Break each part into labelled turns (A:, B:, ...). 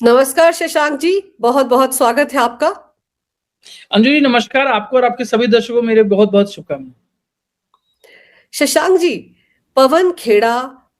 A: नमस्कार शशांक जी, बहुत बहुत स्वागत है आपका।
B: अंजू जी नमस्कार, आपको और आपके सभी दर्शकों को मेरे बहुत बहुत शुभकामनाएं।
A: शशांक जी, पवन खेड़ा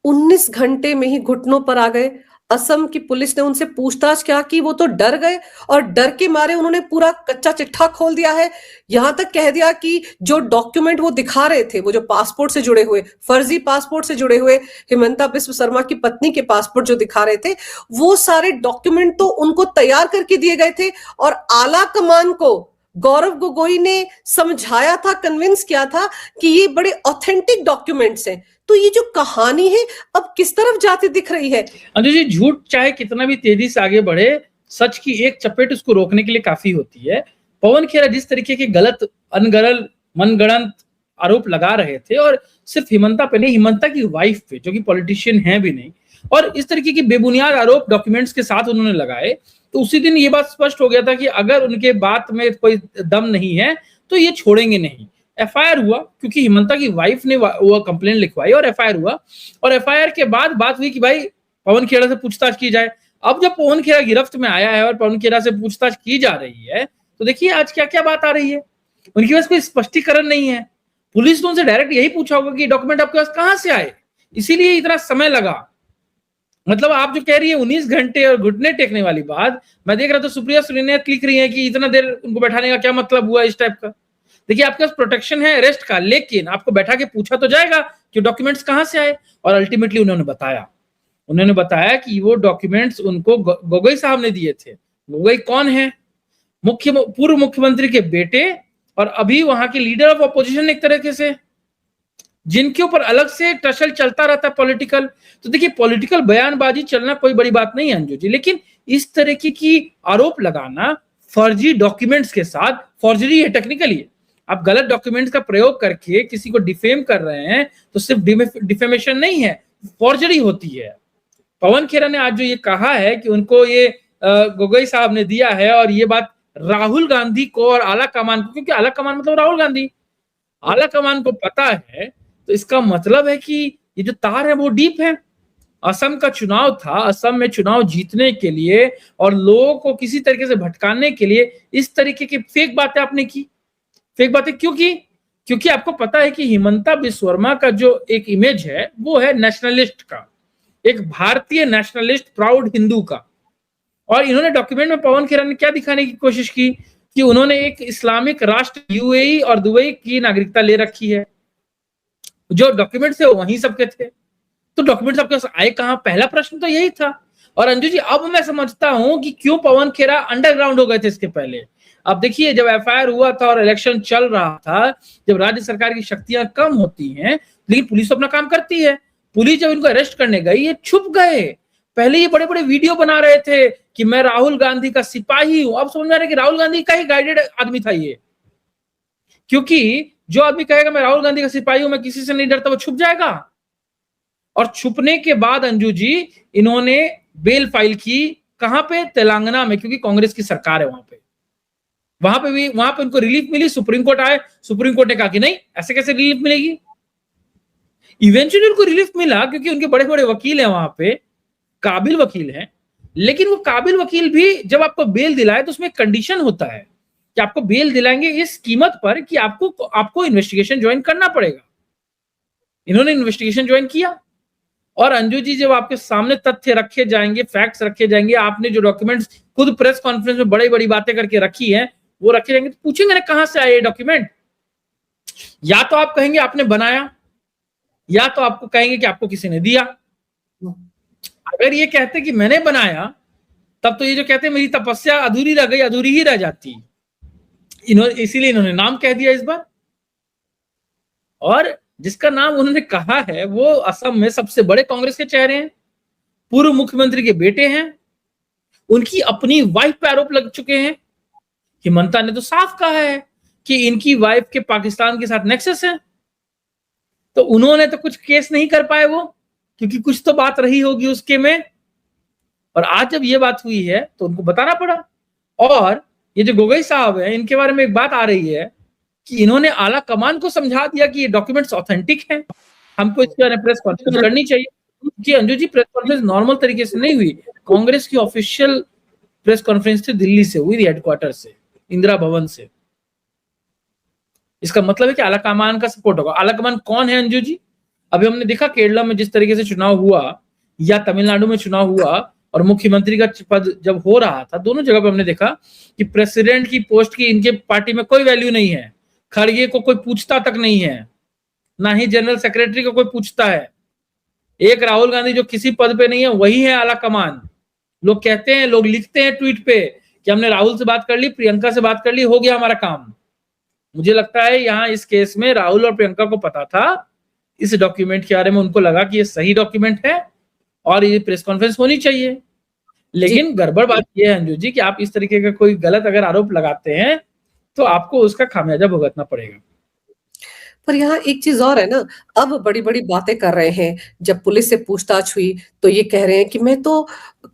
A: 19 घंटे में ही घुटनों पर आ गए। असम की पुलिस ने उनसे पूछताछ क्या की, वो तो डर गए और डर के मारे उन्होंने पूरा कच्चा चिट्ठा खोल दिया है। यहां तक कह दिया कि जो डॉक्यूमेंट वो दिखा रहे थे, वो जो पासपोर्ट से जुड़े हुए, फर्जी पासपोर्ट से जुड़े हुए हिमंता बिस्व शर्मा की पत्नी के पासपोर्ट जो दिखा रहे थे, वो सारे डॉक्यूमेंट तो उनको तैयार करके दिए गए थे और आला कमान को गौरव गोगोई ने समझाया था, कन्विंस किया था कि ये बड़े ऑथेंटिक डॉक्यूमेंट्स हैं। तो ये जो कहानी है अब किस तरफ जाती दिख रही है?
B: अंजू जी, झूठ चाहे कितना भी तेजी से आगे बढ़े, सच की एक चपेट उसको रोकने के लिए काफी होती है। पवन खेरा जिस तरीके के गलत, अनगढ़, मनगढ़ंत आरोप लगा रहे थे, और सिर्फ हिमंता पे नहीं, हिमंता की वाइफ पे, जो कि पॉलिटिशियन है भी नहीं, और इस तरीके की बेबुनियाद आरोप डॉक्यूमेंट्स के साथ उन्होंने लगाए, तो उसी दिन ये बात स्पष्ट हो गया था कि अगर उनके बात में कोई दम नहीं है तो ये छोड़ेंगे नहीं। एफआईआर हुआ क्योंकि हिमंता की वाइफ ने वो कंप्लेंट लिखवाई और एफआईआर हुआ, और एफआईआर के बाद बात हुई कि भाई पवन खेड़ा से पूछताछ की जाए। अब जब पवन खेड़ा गिरफ्त में आया है और पवन खेड़ा से पूछताछ की जा रही है, तो देखिए आज क्या क्या बात आ रही है। उनके पास कोई स्पष्टीकरण नहीं है। पुलिस ने उनसे डायरेक्ट यही पूछा होगा कि डॉक्यूमेंट आपके पास कहां से आए, इसीलिए इतना समय लगा। मतलब आप जो कह रही है 19 घंटे और घुटने टेकने वाली बात, मैं देख रहा था सुप्रिया सुले क्लिक रही है कि इतना देर उनको बैठाने का क्या मतलब हुआ इस टाइप का। देखिए आपके पास प्रोटेक्शन है अरेस्ट का, लेकिन आपको बैठा के पूछा तो जाएगा कि डॉक्यूमेंट्स कहां से आए। और अल्टीमेटली उन्होंने बताया कि वो डॉक्यूमेंट्स उनको गोगोई साहब ने दिए थे। गोगोई कौन है? पूर्व मुख्यमंत्री के बेटे, और अभी वहां के लीडर ऑफ अपोजिशन एक तरीके से, जिनके ऊपर अलग से टसल चलता रहता है पॉलिटिकल। तो देखिए पॉलिटिकल बयानबाजी चलना कोई बड़ी बात नहीं है अंजू जी, लेकिन इस तरीके की आरोप लगाना फर्जी डॉक्यूमेंट्स के साथ, फॉर्जरी है टेक्निकली। आप गलत डॉक्यूमेंट्स का प्रयोग करके किसी को डिफेम कर रहे हैं तो सिर्फ डिफेमेशन नहीं है, फॉर्जरी होती है। पवन खेरा ने आज जो ये कहा है कि उनको ये गोगोई साहब ने दिया है, और ये बात राहुल गांधी को और आला कमान को, क्योंकि आला कमान मतलब राहुल गांधी, आला कमान को पता है, तो इसका मतलब है कि ये जो तार है वो डीप है। असम का चुनाव था, असम में चुनाव जीतने के लिए और लोगों को किसी तरीके से भटकाने के लिए इस तरीके की फेक बातें आपने की। फेक बातें क्यों की? क्योंकि आपको पता है कि हिमंता बिस्व शर्मा का जो एक इमेज है वो है नेशनलिस्ट का, एक भारतीय नेशनलिस्ट, प्राउड हिंदू का। और इन्होंने डॉक्यूमेंट में पवन खेरा ने क्या दिखाने की कोशिश की कि उन्होंने एक इस्लामिक राष्ट्र यूएई और दुबई की नागरिकता ले रखी है। जो डॉक्यूमेंट्स है वहीं सबके थे, तो डॉक्यूमेंट्स आपके पास आए कहां? पहला प्रश्न तो यही था। और अंजू जी अब मैं समझता हूं कि क्यों पवन खेरा अंडरग्राउंड हो गए थे इसके पहले। अब देखिए जब एफआईआर हुआ था और इलेक्शन चल रहा था, जब राज्य सरकार की शक्तियां कम होती हैं, लेकिन पुलिस अपना काम करती है। पुलिस जब इनको अरेस्ट करने गई, ये छुप गए। पहले ये बड़े बड़े वीडियो बना रहे थे कि मैं राहुल गांधी का सिपाही हूं। अब समझ में आ रहा है कि राहुल गांधी का ही गाइडेड आदमी था ये, क्योंकि जो आदमी कहेगा मैं राहुल गांधी का सिपाही हूं, मैं किसी से नहीं डरता, वो छुप जाएगा। और छुपने के बाद अंजू जी इन्होंने बेल फाइल की, कहां पे? तेलंगाना में, क्योंकि कांग्रेस की सरकार है वहां पे उनको रिलीफ मिली। सुप्रीम कोर्ट आए, सुप्रीम कोर्ट ने कहा कि नहीं, ऐसे कैसे रिलीफ मिलेगी। इवेंचुअली उनको रिलीफ मिला क्योंकि उनके बड़े बड़े वकील हैं वहां पे, काबिल वकील हैं। लेकिन वो काबिल वकील भी जब आपको बेल दिलाए तो उसमें कंडीशन होता है कि आपको बेल दिलाएंगे इस कीमत पर कि आपको इन्वेस्टिगेशन ज्वाइन करना पड़ेगा। इन्होंने इन्वेस्टिगेशन ज्वाइन किया, और अंजू जी जब आपके सामने तथ्य रखे जाएंगे, फैक्ट्स रखे जाएंगे, आपने जो डॉक्यूमेंट्स खुद प्रेस कॉन्फ्रेंस में बड़ी बड़ी बातें करके रखी हैं वो रखे जाएंगे, तो पूछेंगे ना कहां से आए ये डॉक्यूमेंट। या तो आप कहेंगे आपने बनाया, या तो आपको कहेंगे कि आपको किसी ने दिया। अगर ये कहते कि मैंने बनाया, तब तो ये जो कहते मेरी तपस्या अधूरी रह गई, अधूरी ही रह जाती। इसीलिए इन्होंने नाम कह दिया इस बार, और जिसका नाम उन्होंने कहा है वो असम में सबसे बड़े कांग्रेस के चेहरे हैं, पूर्व मुख्यमंत्री के बेटे हैं, उनकी अपनी वाइफ पे आरोप लग चुके हैं। हिमंता ने तो साफ कहा है कि इनकी वाइफ के पाकिस्तान के साथ नेक्सस है। तो उन्होंने तो कुछ केस नहीं कर पाए वो, क्योंकि कुछ तो बात रही होगी उसके में। और आज जब ये बात हुई है तो उनको बताना पड़ा। और ये जो गोगोई साहब है, इनके बारे में एक बात आ रही है कि इन्होंने आला कमान को समझा दिया कि ये डॉक्यूमेंट्स ऑथेंटिक हैं, हमको इसके बारे में प्रेस कॉन्फ्रेंस करनी चाहिए। कि Anju ji press conference normal तरीके से नहीं हुई, कांग्रेस की ऑफिशियल प्रेस कॉन्फ्रेंस थी दिल्ली से हुई थी, हेडक्वार्टर से, इंदिरा भवन से। इसका मतलब है कि आलाकमान का सपोर्ट होगा। आलाकमान कौन है अंजू जी? अभी हमने देखा केरला में जिस तरीके से चुनाव हुआ या तमिलनाडु में चुनाव हुआ और मुख्यमंत्री का पद जब हो रहा था, दोनों जगह पे हमने देखा कि प्रेसिडेंट की पोस्ट की इनके पार्टी में कोई वैल्यू नहीं है। खड़गे को कोई पूछता तक नहीं है, ना ही जनरल सेक्रेटरी को कोई पूछता है। एक राहुल गांधी जो किसी पद पे नहीं है, वही है आलाकमान। लोग कहते हैं, लोग लिखते हैं ट्वीट पे कि हमने राहुल से बात कर ली, प्रियंका से बात कर ली, हो गया हमारा काम। मुझे लगता है यहाँ इस केस में राहुल और प्रियंका को पता था इस डॉक्यूमेंट के बारे में, उनको लगा कि ये सही डॉक्यूमेंट है और ये प्रेस कॉन्फ्रेंस होनी चाहिए। लेकिन गड़बड़ बात ये है अंजू जी कि आप इस तरीके का कोई गलत अगर आरोप लगाते हैं तो आपको उसका खामियाजा भुगतना पड़ेगा।
A: पर यहाँ एक चीज और है ना, अब बड़ी बड़ी बातें कर रहे हैं। जब पुलिस से पूछताछ हुई तो ये कह रहे हैं कि मैं तो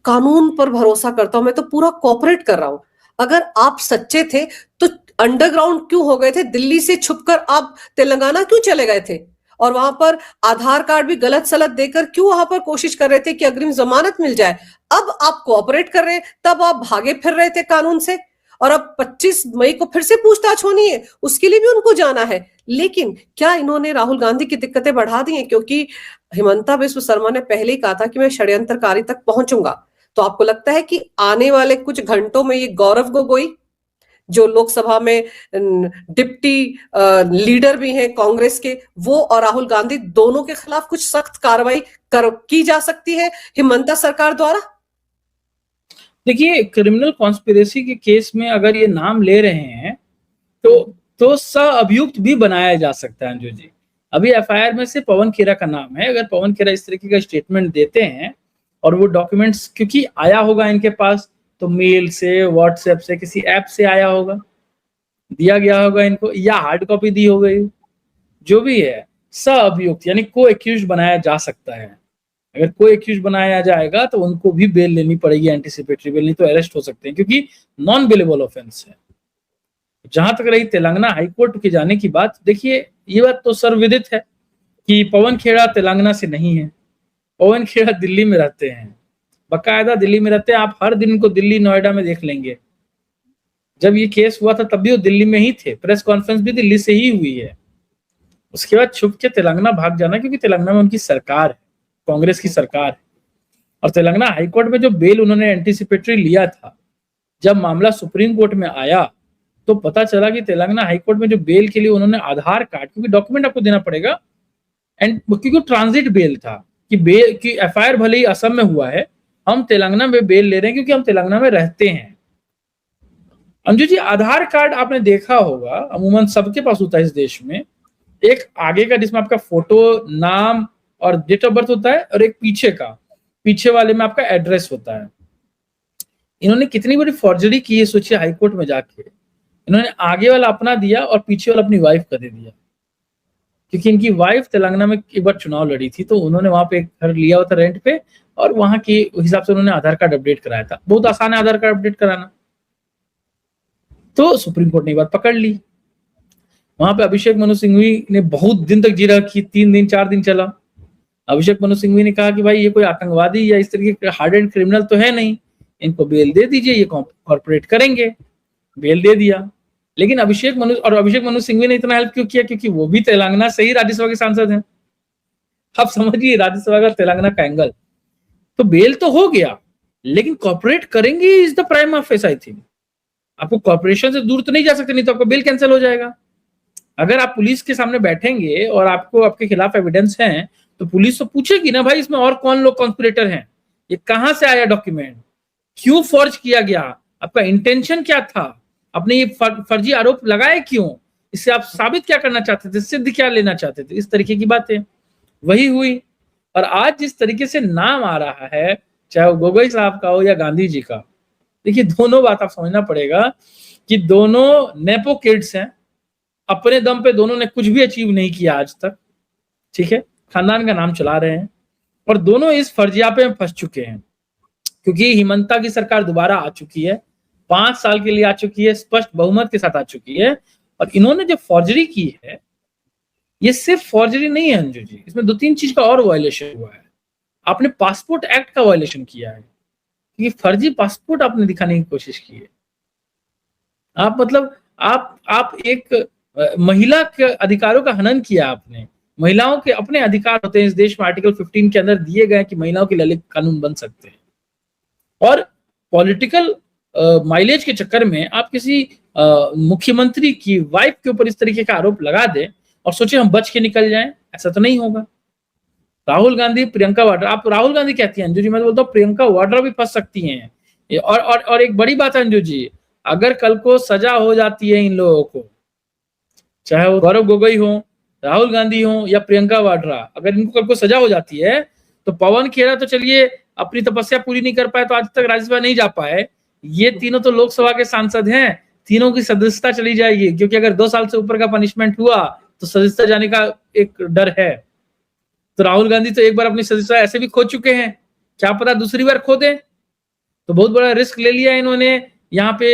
A: कानून पर भरोसा करता हूं, मैं तो पूरा कोऑपरेट कर रहा हूं। अगर आप सच्चे थे तो अंडरग्राउंड क्यों हो गए थे? दिल्ली से छुपकर आप तेलंगाना क्यों चले गए थे? और वहां पर आधार कार्ड भी गलत सलत देकर क्यों वहां पर कोशिश कर रहे थे कि अग्रिम जमानत मिल जाए? अब आप कोऑपरेट कर रहे हैं, तब आप भागे फिर रहे थे कानून से। और अब 25 मई को फिर से पूछताछ होनी है, उसके लिए भी उनको जाना है। लेकिन क्या इन्होंने राहुल गांधी की दिक्कतें बढ़ा दी हैं? क्योंकि हिमंता बिस्व शर्मा ने पहले ही कहा था कि मैं षड्यंत्रकारी तक पहुंचूंगा। तो आपको लगता है कि आने वाले कुछ घंटों में ये गौरव गोगोई, जो लोकसभा में डिप्टी लीडर भी हैं कांग्रेस के, वो और राहुल गांधी दोनों के खिलाफ कुछ सख्त कार्रवाई की जा सकती है हिमंता सरकार द्वारा?
B: देखिए, क्रिमिनल कॉन्स्पिरेसी के केस में अगर ये नाम ले रहे हैं तो सह-अभियुक्त भी बनाया जा सकता है अंजू जी। अभी एफआईआर में से पवन खेरा का नाम है। अगर पवन खेरा इस तरीके का स्टेटमेंट देते हैं और वो डॉक्यूमेंट्स क्योंकि आया होगा इनके पास, तो मेल से, व्हाट्सएप से, किसी ऐप से आया होगा, दिया गया होगा इनको, या हार्ड कॉपी दी हो गई, जो भी है, सह-अभियुक्त यानी को एक्यूज्ड बनाया जा सकता है। अगर को एक्यूज्ड बनाया जाएगा तो उनको भी बेल लेनी पड़ेगी, एंटीसिपेटरी बेल, नहीं तो अरेस्ट हो सकते हैं, क्योंकि नॉन बेलेबल ऑफेंस है। जहां तक रही तेलंगाना हाईकोर्ट के जाने की बात, देखिए ये बात तो सर्वविदित है कि पवन खेड़ा तेलंगाना से नहीं है। पवन खेड़ा दिल्ली में रहते हैं, बकायदा दिल्ली में रहते हैं। आप हर दिन को दिल्ली नोएडा में देख लेंगे। जब ये केस हुआ था तब भी वो दिल्ली में ही थे, प्रेस कॉन्फ्रेंस भी दिल्ली से ही हुई है। उसके बाद छुप के तेलंगाना भाग जाना, क्योंकि तेलंगाना में उनकी सरकार है, कांग्रेस की सरकार है। और तेलंगाना हाईकोर्ट में जो बेल उन्होंने एंटीसिपेटरी लिया था, जब मामला सुप्रीम कोर्ट में आया तो पता चला कि तेलंगाना हाईकोर्ट में जो बेल के लिए उन्होंने आधार कार्ड, क्योंकि डॉक्यूमेंट आपको देना पड़ेगा, एंड क्योंकि ट्रांजिट बेल था कि बेल की एफआईआर भले ही असम में हुआ है, हम तेलंगाना में बेल ले रहे हैं क्योंकि हम तेलंगाना में रहते हैं। अंजू जी, आधार कार्ड आपने देखा होगा अमूमन सबके पास होता है इस देश में, एक आगे का जिसमें आपका फोटो, नाम और डेट ऑफ बर्थ होता है, और एक पीछे वाले में आपका एड्रेस होता है। इन्होंने कितनी बड़ी फॉर्जरी की है सोचिए, हाईकोर्ट में जाके इन्होंने आगे वाला अपना दिया और पीछे वाला अपनी वाइफ का दे दिया। क्योंकि इनकी वाइफ तेलंगाना में एक बार चुनाव लड़ी थी, तो उन्होंने वहां पे एक घर लिया हुआ था रेंट पे, और वहां के हिसाब से उन्होंने आधार कार्ड अपडेट कराया था। बहुत आसान है आधार कार्ड अपडेट कराना। तो सुप्रीम कोर्ट ने बात पकड़ ली। वहां पे अभिषेक मनु सिंघवी ने बहुत दिन तक जीरा की, 3 दिन 4 दिन चला। अभिषेक मनु सिंघवी ने कहा कि भाई ये कोई आतंकवादी या इस तरीके का हार्ड एंड क्रिमिनल तो है नहीं, इनको बेल दे दीजिए, ये कॉर्पोरेट करेंगे। बेल दे दिया। लेकिन अभिषेक मनु सिंघवी ने इतना हेल्प क्यों किया? क्योंकि वो भी तेलंगाना से ही राज्यसभा के सांसद हैं। आप समझिए राज्यसभा का तेलंगाना का एंगल। तो बेल तो हो गया, लेकिन कॉर्पोरेट करेंगे is the prime offence. I think आपको कॉर्पोरेशन से दूर तो नहीं जा सकते, नहीं तो आपका बेल कैंसिल हो जाएगा। अगर आप पुलिस के सामने बैठेंगे और आपको आपके खिलाफ एविडेंस है, तो पुलिस तो पूछेगी ना, भाई इसमें और कौन लोग कॉन्स्पिरेटर हैं, ये कहां से आया डॉक्यूमेंट, क्यों फॉर्ज किया गया, आपका इंटेंशन क्या था, आपने ये फर्जी आरोप लगाए क्यों, इससे आप साबित क्या करना चाहते थे, सिद्ध क्या लेना चाहते थे, इस तरीके की बातें वही हुई। और आज जिस तरीके से नाम आ रहा है, चाहे वो गोगोई साहब का हो या गांधी जी का, देखिए दोनों बात आप समझना पड़ेगा कि दोनों नेपो किड्स हैं। अपने दम पे दोनों ने कुछ भी अचीव नहीं किया आज तक, ठीक है, खानदान का नाम चला रहे हैं, और दोनों इस फर्जियापे में फंस चुके हैं। क्योंकि हिमंता की सरकार दोबारा आ चुकी है, 5 साल के लिए आ चुकी है, स्पष्ट बहुमत के साथ आ चुकी है, और इन्होंने जो फॉर्जरी की है, ये सिर्फ फॉर्जरी नहीं है अंजू जी, इसमें 2-3 चीज का और वायलेशन हुआ है। आपने पासपोर्ट एक्ट का वायलेशन किया है, क्योंकि फर्जी पासपोर्ट आपने दिखाने की कोशिश की है। आप मतलब आप एक महिला के अधिकारों का हनन किया आपने। महिलाओं के अपने अधिकार होते हैं इस देश में, आर्टिकल 15 के अंदर दिए गए कि महिलाओं के लिए अलग कानून बन सकते हैं, और पॉलिटिकल माइलेज के चक्कर में आप किसी मुख्यमंत्री की वाइफ के ऊपर इस तरीके का आरोप लगा दें और सोचे हम बच के निकल जाएं, ऐसा तो नहीं होगा। राहुल गांधी, प्रियंका वाड्रा, आप राहुल गांधी कहती हैं अंजू जी, मैं तो बोलता हूँ प्रियंका वाड्रा भी फंस सकती हैं। और एक बड़ी बात है अंजू जी, अगर कल को सजा हो जाती है इन लोगों को, चाहे वो गौरव गोगोई हो, राहुल गांधी हो या प्रियंका वाड्रा, अगर इनको कल को सजा हो जाती है तो पवन खेड़ा तो चलिए अपनी तपस्या पूरी नहीं कर पाए तो आज तक राज्यसभा नहीं जा पाए, ये तीनों तो लोकसभा के सांसद हैं, तीनों की सदस्यता चली जाएगी, क्योंकि अगर 2 साल से ऊपर का पनिशमेंट हुआ तो सदस्यता जाने का एक डर है। तो राहुल गांधी तो एक बार अपनी सदस्यता ऐसे भी खो चुके हैं, क्या पता दूसरी बार खो दें। तो बहुत बड़ा रिस्क ले लिया इन्होंने यहाँ पे,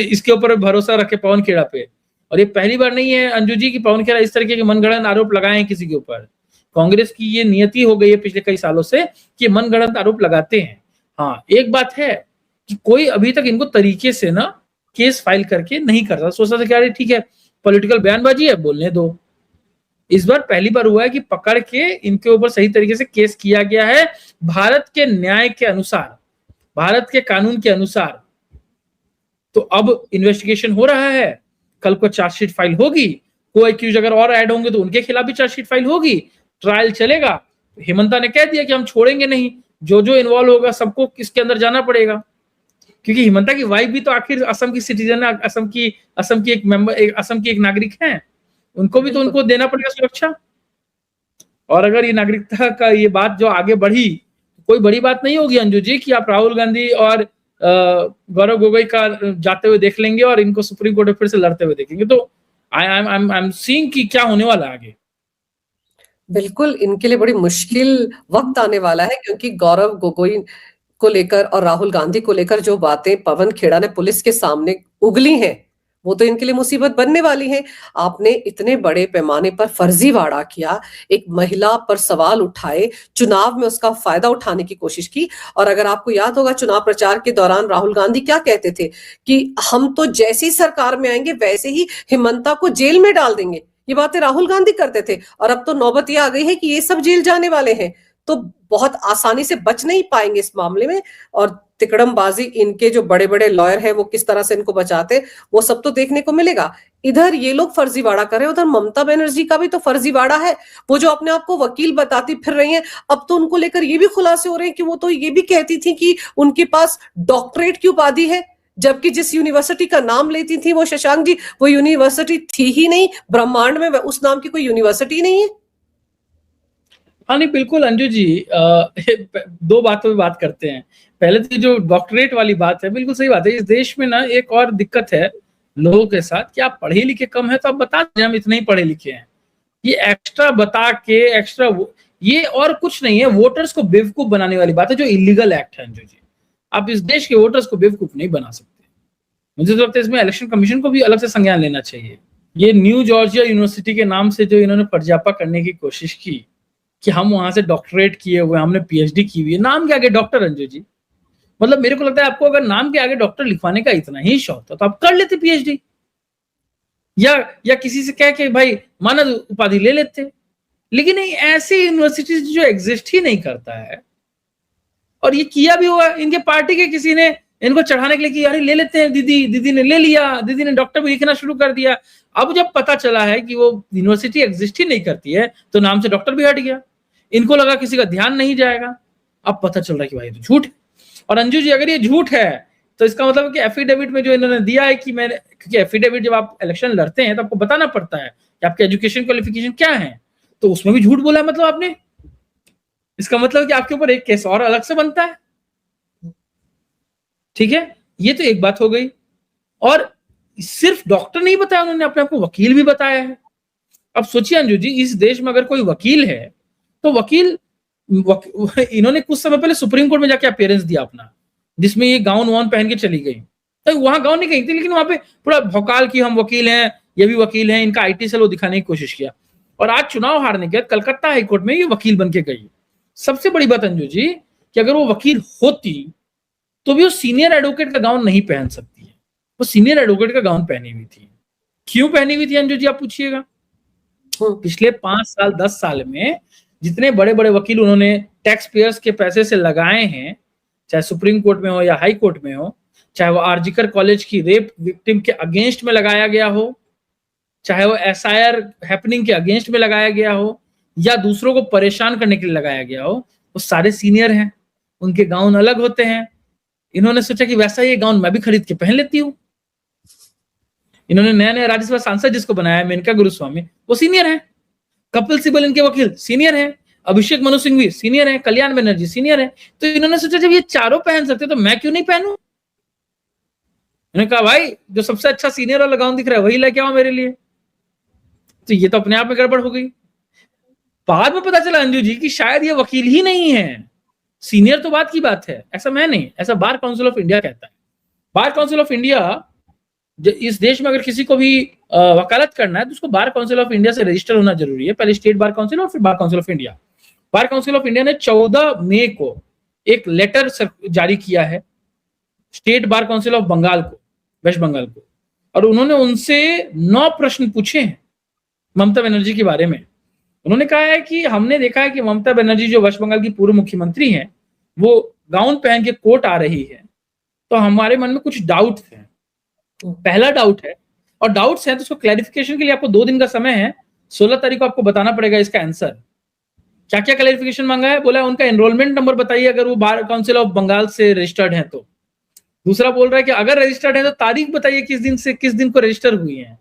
B: इसके ऊपर भरोसा रखे पवन खेड़ा पे। और ये पहली बार नहीं है अंजू जी की पवन खेड़ा इस तरीके के मनगढ़ंत आरोप लगाए हैं किसी के ऊपर। कांग्रेस की ये नियति हो गई है पिछले कई सालों से कि मनगढ़ंत आरोप लगाते हैं। हाँ, एक बात है कि कोई अभी तक इनको तरीके से ना केस फाइल करके नहीं करता, सोचता था क्या ठीक है पॉलिटिकल बयानबाजी है बोलने दो। इस बार पहली बार हुआ है कि पकड़ के इनके ऊपर सही तरीके से केस किया गया है, भारत के न्याय के अनुसार, भारत के कानून के अनुसार। तो अब इन्वेस्टिगेशन हो रहा है, कल को चार्जशीट फाइल होगी, कोई एक्यूज अगर और ऐड होंगे तो उनके खिलाफ भी चार्जशीट फाइल होगी, ट्रायल चलेगा। हेमंता ने कह दिया कि हम छोड़ेंगे नहीं, जो जो इन्वॉल्व होगा सबको इसके अंदर जाना पड़ेगा, क्योंकि हेमंता की वाइफ भी तो आखिर असम की सिटीजन है, असम की एक मेंबर, असम की एक नागरिक है, उनको भी तो उनको देना पड़ेगा सुरक्षा। और अगर ये नागरिकता का ये बात जो आगे बढ़ी, कोई बड़ी बात नहीं होगी अंजू जी कि आप राहुल गांधी और गौरव गोगोई का जाते हुए देख लेंगे और इनको सुप्रीम कोर्ट में फिर से लड़ते हुए देखेंगे। तो आई एम सीइंग कि क्या होने वाला है आगे।
A: बिल्कुल, इनके लिए बड़ी मुश्किल वक्त आने वाला है, क्योंकि गौरव गोगोई को लेकर और राहुल गांधी को लेकर जो बातें पवन खेड़ा ने पुलिस के सामने उगली हैं, वो तो इनके लिए मुसीबत बनने वाली है। आपने इतने बड़े पैमाने पर फर्जीवाड़ा किया, एक महिला पर सवाल उठाए, चुनाव में उसका फायदा उठाने की कोशिश की। और अगर आपको याद होगा चुनाव प्रचार के दौरान राहुल गांधी क्या कहते थे कि हम तो जैसी सरकार में आएंगे वैसे ही हेमंता को जेल में डाल देंगे। ये बातें राहुल गांधी करते थे, और अब तो नौबत ये आ गई है कि ये सब जेल जाने वाले हैं, तो बहुत आसानी से बच नहीं पाएंगे इस मामले में। और तिकड़मबाजी इनके जो बड़े बड़े लॉयर हैं वो किस तरह से इनको बचाते, वो सब तो देखने को मिलेगा। इधर ये लोग फर्जीवाड़ा कर रहे हैं, उधर ममता बनर्जी का भी तो फर्जीवाड़ा है। वो जो अपने आप को वकील बताती फिर रही हैं, अब तो उनको लेकर ये भी खुलासे हो रहे हैं कि वो तो ये भी कहती थी कि उनके पास डॉक्टरेट की उपाधि है, जबकि जिस यूनिवर्सिटी का नाम लेती थी वो शशांक जी, वो यूनिवर्सिटी थी ही नहीं, ब्रह्मांड में उस नाम की कोई यूनिवर्सिटी नहीं है।
B: हाँ नहीं बिल्कुल अंजू जी, 2 बातों पे बात करते हैं। पहले तो जो डॉक्टरेट वाली बात है, बिल्कुल सही बात है। इस देश में ना एक और दिक्कत है लोगों के साथ कि आप पढ़े लिखे कम है तो आप बता दें हम इतने ही पढ़े लिखे हैं, ये एक्स्ट्रा बता के एक्स्ट्रा ये और कुछ नहीं है, वोटर्स को बेवकूफ बनाने वाली बात है, जो इलीगल एक्ट है अंजू जी। आप इस देश के वोटर्स को बेवकूफ नहीं बना सकते। मुझे तो लगता है इसमें इलेक्शन कमीशन को भी अलग से संज्ञान लेना चाहिए। ये न्यू जॉर्जिया यूनिवर्सिटी के नाम से जो इन्होंने पर्जापा करने की कोशिश की कि हम वहां से डॉक्टरेट किए हुए, हमने पीएचडी की हुई है, नाम के आगे डॉक्टर अंजू जी। मतलब मेरे को लगता है आपको अगर नाम के आगे डॉक्टर लिखवाने का इतना ही शौक था तो आप कर लेते पीएचडी, या किसी से कह के भाई मानद उपाधि ले लेते। लेकिन नहीं, ऐसी यूनिवर्सिटीज जो एग्जिस्ट ही नहीं करता है, और ये किया भी हुआ इनके पार्टी के किसी ने इनको चढ़ाने के लिए कि यार ले लेते हैं, दीदी ने ले लिया, दीदी ने डॉक्टर भी लिखना शुरू कर दिया। अब जब पता चला है कि वो यूनिवर्सिटी एग्जिस्ट ही नहीं करती है तो नाम से डॉक्टर भी हट गया। इनको लगा किसी का ध्यान नहीं जाएगा, अब पता चल रहा है कि भाई तो झूठ है। और अंजू जी अगर ये झूठ है तो इसका मतलब है कि एफिडेविट में जो इन्होंने दिया है कि मैंने, क्योंकि एफिडेविट जब आप इलेक्शन लड़ते हैं तो आपको बताना पड़ता है कि आपके एजुकेशन क्वालिफिकेशन क्या है, तो उसमें भी झूठ बोला है मतलब आपने। इसका मतलब कि आपके ऊपर एक केस और अलग से बनता है। ठीक है, ये तो एक बात हो गई। और सिर्फ डॉक्टर नहीं बताया, उन्होंने अपने आप को वकील भी बताया है। अब सोचिए अंजू जी, इस देश में अगर कोई वकील है तो इन्होंने कुछ समय पहले सुप्रीम कोर्ट में जाके अपीयरेंस दिया अपना, जिसमें ये गाउन वाउन पहन के चली गई। तो वहां गाउन नहीं कही थी, लेकिन वहां पे पूरा भौकाल की हम वकील हैं, ये भी वकील हैं, इनका आईटी सेल वो दिखाने की कोशिश किया। और आज चुनाव हारने के बाद कलकत्ता हाईकोर्ट में ये वकील बन के गई। सबसे बड़ी बात अंजू जी कि अगर वो वकील होती तो भी वो सीनियर एडवोकेट का गाउन नहीं पहन सकती है, वो सीनियर एडवोकेट का गाउन पहनी हुई थी। क्यों पहनी हुई थी अंजू जी, आप पूछिएगा। पिछले 5 साल 10 साल में जितने बड़े बड़े वकील उन्होंने टैक्स पेयर्स के पैसे से लगाए हैं, चाहे सुप्रीम कोर्ट में हो या हाई कोर्ट में हो, चाहे वो आरजीकर कॉलेज की रेप विक्टिम के अगेंस्ट में लगाया गया हो, चाहे वो एसआईआर हैपनिंग के अगेंस्ट में लगाया गया हो, या दूसरों को परेशान करने के लिए लगाया गया हो, वो सारे सीनियर हैं, उनके गाउन अलग होते हैं। इन्होंने सोचा कि वैसा ये गाउन मैं भी खरीद के पहन लेती हूँ। इन्होंने नया नया राज्यसभा सांसद जिसको बनाया, मेनका गुरुस्वामी, वो सीनियर है। कपिल सिब्बल इनके वकील सीनियर है, अभिषेक मनु सिंघवी सीनियर है, कल्याण बनर्जी सीनियर है। तो इन्होंने सोचा जब ये चारों पहन सकते तो मैं क्यों नहीं पहनूं। इन्होंने कहा भाई जो सबसे अच्छा सीनियर वाला गाउन दिख रहा है वही लेके आओ मेरे लिए। तो ये तो अपने आप में गड़बड़ हो गई। बाद में पता चला अंजू जी कि शायद ये वकील ही नहीं है, सीनियर तो बात की बात है, ऐसा मैं नहीं, ऐसा बार काउंसिल ऑफ इंडिया कहता है। बार काउंसिल ऑफ इंडिया, इस देश में अगर किसी को भी वकालत करना है तो उसको बार काउंसिल ऑफ इंडिया से रजिस्टर होना जरूरी है, पहले स्टेट बार काउंसिल और फिर bar council of India. Bar council of India ने 14 मई को एक लेटर जारी किया है state bar council of Bengal को, वेस्ट बंगाल को, और उन्होंने उनसे 9 प्रश्न पूछे हैं ममता बनर्जी के बारे में। उन्होंने कहा है कि हमने देखा है कि ममता बनर्जी जो वेस्ट बंगाल की पूर्व मुख्यमंत्री हैं, वो गाउन पहन के कोर्ट आ रही है, तो हमारे मन में कुछ डाउट है। पहला डाउट है, और डाउट्स हैं तो उसको क्लैरिफिकेशन के लिए आपको 2 दिन का समय है, 16 तारीख को आपको बताना पड़ेगा इसका आंसर। क्या क्या क्लैरिफिकेशन मांगा है, बोला उनका एनरोलमेंट नंबर बताइए अगर वो बार काउंसिल ऑफ बंगाल से रजिस्टर्ड है तो। दूसरा बोल रहा है कि अगर रजिस्टर्ड है तो तारीख बताइए किस दिन से किस दिन को रजिस्टर हुई है।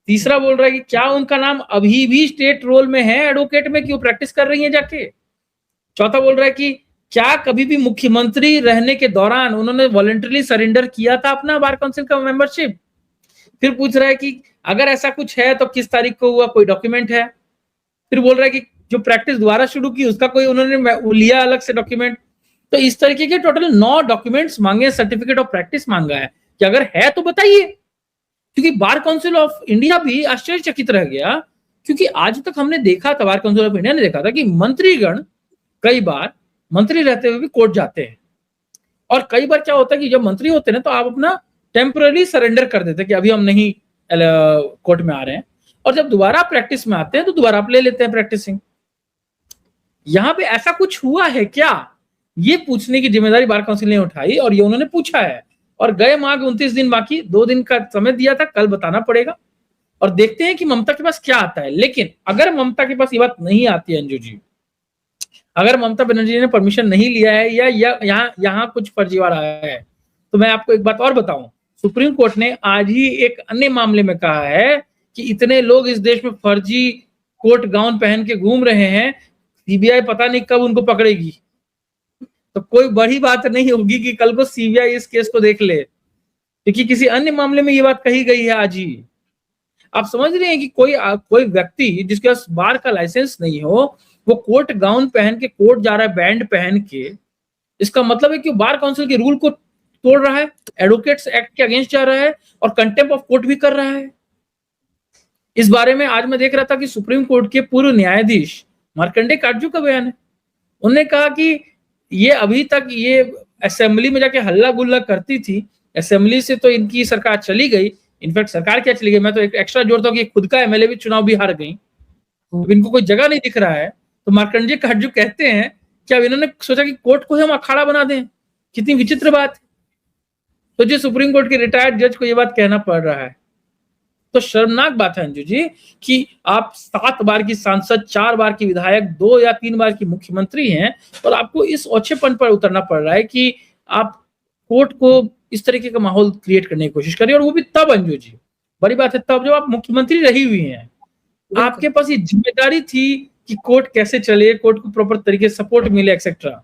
B: तीसरा बोल रहा है कि क्या उनका नाम अभी भी स्टेट रोल में है एडवोकेट में, कि वो प्रैक्टिस कर रही है जाके। चौथा बोल रहा है कि क्या कभी भी मुख्यमंत्री रहने के दौरान उन्होंने वॉलंटरली सरेंडर किया था अपना बार काउंसिल का मेंबरशिप। फिर पूछ रहा है कि अगर ऐसा कुछ है तो किस तारीख को हुआ, कोई डॉक्यूमेंट है। फिर बोल रहा है कि जो प्रैक्टिस दोबारा शुरू की उसका कोई उन्होंने लिया अलग से डॉक्यूमेंट। तो इस तरीके के टोटल 9 डॉक्यूमेंट्स मांगे, सर्टिफिकेट ऑफ प्रैक्टिस मांगा है कि अगर है तो बताइए। क्योंकि बार काउंसिल ऑफ इंडिया भी आश्चर्यचकित रह गया, क्योंकि आज तक हमने देखा था, बार काउंसिल ऑफ इंडिया ने देखा था कि मंत्रीगण कई बार मंत्री रहते हुए भी कोर्ट जाते हैं, और कई बार क्या होता है कि जब मंत्री होते हैं तो आप अपना टेम्पररी सरेंडर कर देते हैं कि अभी हम नहीं कोर्ट में आ रहे हैं, और जब दोबारा प्रैक्टिस में आते हैं तो दोबारा आप ले लेते हैं प्रैक्टिसिंग। यहां पे ऐसा कुछ हुआ है क्या, ये पूछने की जिम्मेदारी बार काउंसिल ने उठाई, और ये उन्होंने पूछा है। और गए माह 29 दिन बाकी, 2 दिन का समय दिया था, कल बताना पड़ेगा, और देखते हैं कि ममता के पास क्या आता है। लेकिन अगर ममता के पास ये बात नहीं आती है अंजू जी, अगर ममता बनर्जी ने परमिशन नहीं लिया है या यहाँ कुछ फर्जीवाड़ा है, तो मैं आपको एक बात और बताऊं, सुप्रीम कोर्ट ने आज ही एक अन्य मामले में कहा है कि इतने लोग इस देश में फर्जी कोर्ट गाउन पहन के घूम रहे हैं, सीबीआई पता नहीं कब उनको पकड़ेगी। तो कोई बड़ी बात नहीं होगी कि कल को सीबीआई इस केस को देख ले, क्योंकि किसी अन्य मामले में ये बात कही गई है आज ही। आप समझ रहे हैं कि कोई व्यक्ति जिसके पास बार का लाइसेंस नहीं हो, वो कोर्ट गाउन पहन के कोर्ट जा रहा है, बैंड पहन के, इसका मतलब है कि बार काउंसिल के रूल को तोड़ रहा है, एडवोकेट्स एक्ट के अगेंस्ट जा रहा है, और कंटेम्प्ट ऑफ कोर्ट भी कर रहा है। इस बारे में आज मैं देख रहा था कि सुप्रीम कोर्ट के पूर्व न्यायाधीश मार्कंडेय काटजू का बयान है। उन्होंने कहा कि ये अभी तक ये असेंबली में जाके हल्ला गुल्ला करती थी, असेंबली से तो इनकी सरकार चली गई, इनफैक्ट सरकार क्या चली गई, मैं तो एक एक्स्ट्रा जोड़ता हूँ कि खुद का एमएलए भी चुनाव भी हार गई, अब इनको कोई जगह नहीं दिख रहा है। तो मार्कंडेय काटजू कहते हैं कि अब इन्होंने सोचा कि कोर्ट को हम अखाड़ा बना दें। कितनी विचित्र बात है। तो जो सुप्रीम कोर्ट के रिटायर्ड जज को ये बात कहना पड़ रहा है, तो शर्मनाक बात है अंजू जी कि आप 7 बार की सांसद, 4 बार की विधायक, 2 या 3 बार की मुख्यमंत्री हैं, और आपको इस ओछेपन पर उतरना पड़ रहा है कि आप कोर्ट को इस तरीके का माहौल क्रिएट करने की कोशिश करिए। और वो भी तब अंजू जी, बड़ी बात है, तब जब आप मुख्यमंत्री रही हुई हैं, आपके पास ये जिम्मेदारी थी कि कोर्ट कैसे चले, कोर्ट को प्रॉपर तरीके से सपोर्ट मिले एक्सेट्रा।